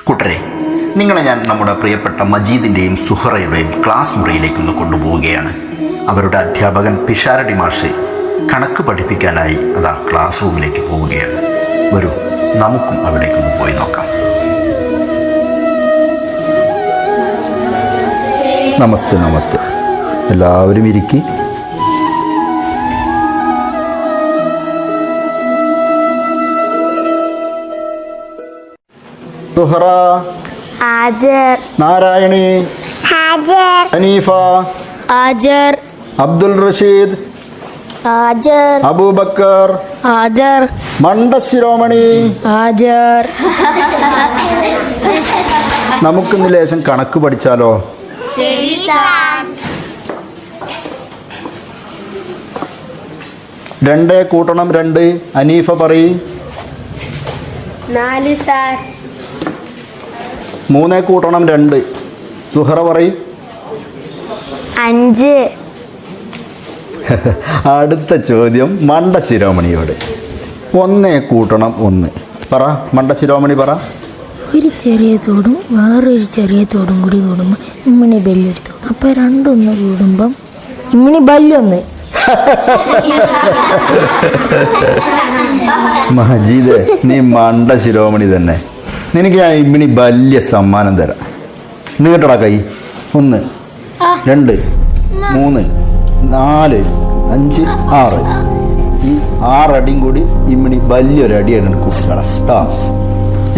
കൂട്ടരെ, നിങ്ങളെ ഞാൻ നമ്മുടെ പ്രിയപ്പെട്ട മജീദിൻ്റെയും സുഹറയുടെയും ക്ലാസ് മുറിയിലേക്കൊന്ന് കൊണ്ടുപോവുകയാണ്. അവരുടെ അധ്യാപകൻ പിഷാരടി മാഷ് കണക്ക് പഠിപ്പിക്കാനായി അതാ ക്ലാസ് റൂമിലേക്ക് പോവുകയാണ്. വരൂ, നമുക്കും അവിടേക്കൊന്ന് പോയി നോക്കാം. നമസ്തേ നമസ്തേ, എല്ലാവരും ഇരിക്കി. സുഹറ, ആജർ, നാരായണി, ഹാജർ, ഹനീഫ, ആജർ, അബ്ദുൽ റഷീദ്, ആജർ, അബൂബക്കർ, ആജർ, മണ്ടശിരോമണി, ആജർ. നമുക്കിന്ന് ലേശം കണക്ക് പഠിച്ചാലോ? ശരി സാർ. 2 കൂട്ടണം 2. ഹനീഫ പറയ്. 4 സാർ. 3 കൂട്ടണം 2. സുഹറ പറയ്. 5. അടുത്ത ചോദ്യം മണ്ടശിരോമണിയോട്. 1 കൂട്ടണം 1. പറ മണ്ടശിരോമണി, പറ. ഒരു ചെറിയ തോടും വേറൊരു ചെറിയ തോടും കൂടി കൂടുമ്പോൾ ഇമ്മിണി വലിയൊരു തോട്. അപ്പോൾ രണ്ടൊന്ന് കൂടുമ്പം ഇമ്മിണി വലിയൊന്ന്. മജീദ്, നീ മണ്ടശിരോമണി തന്നെ. നിനക്ക് ഞാൻ ഇമ്മിണി വലിയ സമ്മാനം തരാം. നീട്ടടാ കൈ. 1, 2, 3, 4, 5, 6. ഈ 6 അടിയും കൂടി ഇമ്മിണി വലിയൊരു അടിയാണ് കുട്ടികളെ കേട്ടോ.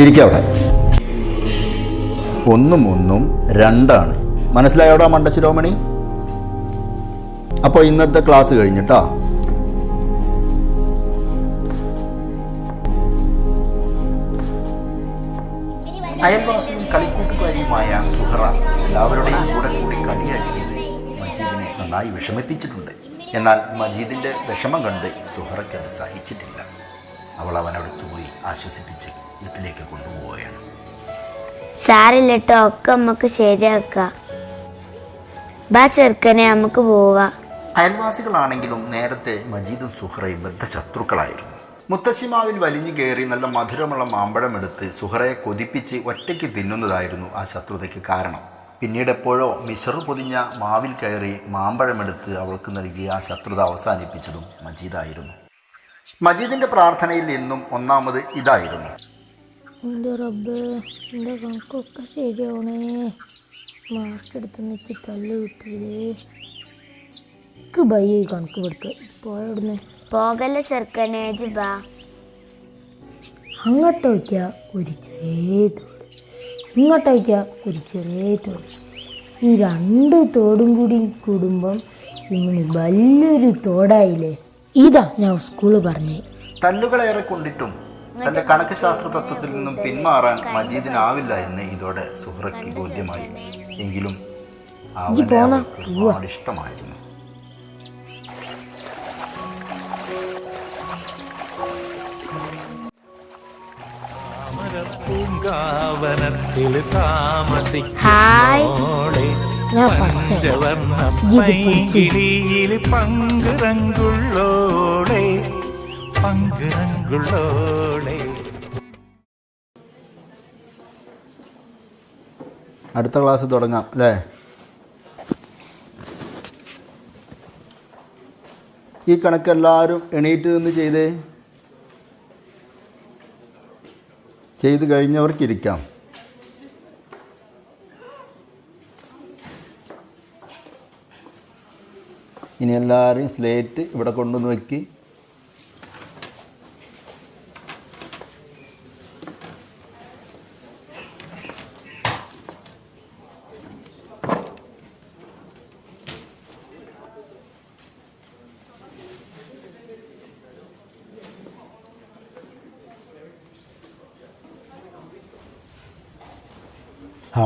ഇരിക്കവിടെ. 1ഉം 1ഉം 2ആണ്. മനസ്സിലായോടാ മണ്ടശിരോമണി? അപ്പോൾ ഇന്നത്തെ ക്ലാസ് കഴിഞ്ഞിട്ടാ. അയൽവാസിയും കളിക്കൂട്ടുകാരിയുമായ സുഹറ എല്ലാവരുടെയും കൂടെ കൂടി കളിയാക്കിയത് മജീദിനെ നന്നായി വിഷമിപ്പിച്ചിട്ടുണ്ട്. എന്നാൽ മജീദിൻ്റെ വിഷമം കണ്ട് സുഹറയ്ക്ക് അത് സഹിച്ചിട്ടില്ല. അവൾ അവനടുത്ത് പോയി ആശ്വസിപ്പിച്ച് വീട്ടിലേക്ക് കൊണ്ടുപോവുകയാണ്. സാറില്ല കേട്ടോ, ഒക്കെ നമുക്ക് ശരിയാക്കാം. ബാ ചെറുക്കനെ, നമുക്ക് പോവാ. അയൽവാസികളാണെങ്കിലും നേരത്തെ മജീദും സുഹറയും ബദ്ധശത്രുക്കളായിരുന്നു. മുത്തശ്ശിമാവിൽ വലിഞ്ഞു കയറി നല്ല മധുരമുള്ള മാമ്പഴം എടുത്ത് സുഹറയെ കൊതിപ്പിച്ച് ഒറ്റയ്ക്ക് തിന്നുന്നതായിരുന്നു ആ ശത്രുതയ്ക്ക് കാരണം. പിന്നീട് എപ്പോഴോ മിശറു പൊതിഞ്ഞ മാവിൽ കയറി മാമ്പഴമെടുത്ത് അവൾക്ക് നൽകി ആ ശത്രുത അവസാനിപ്പിച്ചതും മജീദായിരുന്നു. മജീദിൻ്റെ പ്രാർത്ഥനയിൽ എന്നും ഒന്നാമത് ഇതായിരുന്നു: എൻ്റെ റബ്ബേ, എൻ്റെ കണക്കൊക്കെ ശരിയാവണേ. മാർക്ക് എടുത്ത് നിൽക്കി തല്ല് കിട്ടിയതേ. എനിക്ക് ഭയ കണക്ക് പഠിക്കുക. പോയവിടുന്ന് പോകല്ല ചെറുക്കനെ, ബാ. അങ്ങോട്ട് വയ്ക്കുക ഒരു ചെറിയ തോട്, ഇങ്ങോട്ട് വയ്ക്കുക ഒരു ചെറിയ തോട്. ഈ 2 തോടും കൂടി കൂടുമ്പം ഇങ്ങനെ വലിയൊരു തോടായില്ലേ. ഇതാ ഞാൻ സ്കൂളിൽ പറഞ്ഞേ. തല്ലുകളേറെ കൊണ്ടിട്ടും തൻ്റെ കണക്ക് ശാസ്ത്ര തത്വത്തിൽ നിന്നും പിന്മാറാൻ മജീദിനാവില്ല എന്ന് ഇതോടെ സുഹറയ്ക്ക് ബോധ്യമായി. എങ്കിലും ഒരുപാട് ഇഷ്ടമായിരുന്നു. അടുത്ത ക്ലാസ് തുടങ്ങാം അല്ലേ? ഈ കണക്ക് എല്ലാവരും എണീറ്റ് നിന്ന് ചെയ്ത് കഴിഞ്ഞവർക്കിരിക്കാം. ഇനി എല്ലാവരും സ്ലേറ്റ് ഇവിടെ കൊണ്ടുവന്ന് വയ്ക്കി.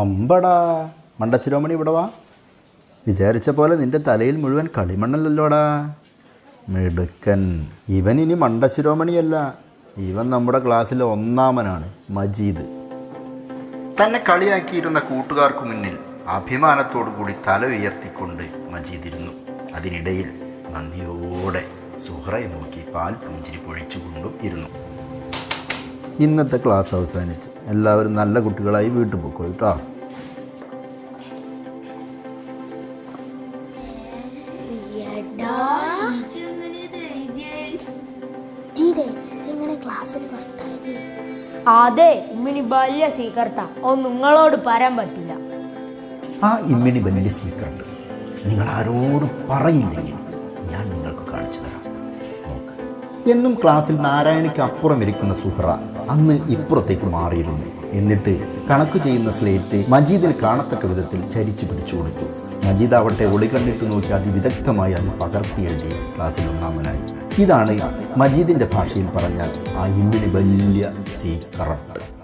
അമ്പടാ, മണ്ടശിരോമണി ഇവിടെ വാ. വിചാരിച്ച പോലെ നിൻ്റെ തലയിൽ മുഴുവൻ കളിമണ്ണല്ലല്ലോടാ. മിടുക്കൻ. ഇവൻ ഇനി മണ്ടശിരോമണിയല്ല, ഇവൻ നമ്മുടെ ക്ലാസ്സിലെ ഒന്നാമനാണ്, മജീദ്. തന്നെ കളിയാക്കിയിരുന്ന കൂട്ടുകാർക്ക് മുന്നിൽ അഭിമാനത്തോടു കൂടി തല ഉയർത്തിക്കൊണ്ട് മജീദ് ഇരുന്നു. അതിനിടയിൽ നന്ദിയോടെ സുഹറയെ നോക്കി പാൽ പുഞ്ചിരി പൊഴിച്ചുകൊണ്ടും ഇരുന്നു. ഇന്നത്തെ ക്ലാസ് അവസാനിച്ചു. എല്ലാവരും നല്ല കുട്ടികളായി വീട്ടിൽ പോയിക്കോ കേട്ടോ. അതെ, ഇമ്മിനി വലിയ സീക്രട്ടാ. ഒന്നും നിങ്ങളോട് പറയാൻ പറ്റില്ല. ആ ഇമ്മിണി വലിയ സീക്രട്ട് നിങ്ങൾ ആരോടും പറയില്ലെങ്കിൽ ഞാൻ നിങ്ങൾക്ക് കാണിച്ചു തരാം. നോക്ക്. എന്നും ക്ലാസ്സിൽ നാരായണിക്ക് അപ്പുറം ഇരിക്കുന്ന സുഹറ അന്ന് ഇപ്പുറത്തേക്ക് മാറിയിരുന്നു. എന്നിട്ട് കണക്ക് ചെയ്യുന്ന സ്ലേറ്റ് മജീദിന് കാണത്തക്ക വിധത്തിൽ ചരിച്ചു പിടിച്ചു കൊടുത്തു. മജീദ് ആവട്ടെ ഒളി കണ്ടിട്ട് നോക്കി അതിവിദഗ്ധമായി അത് പകർത്തി എഴുതി ക്ലാസ്സിൽ ഒന്നാമനായി. ഇതാണ് മജീദിന്റെ ഭാഷയിൽ പറഞ്ഞാൽ ആ ഇമ്മിണി വലിയ സീക്രട്ട്.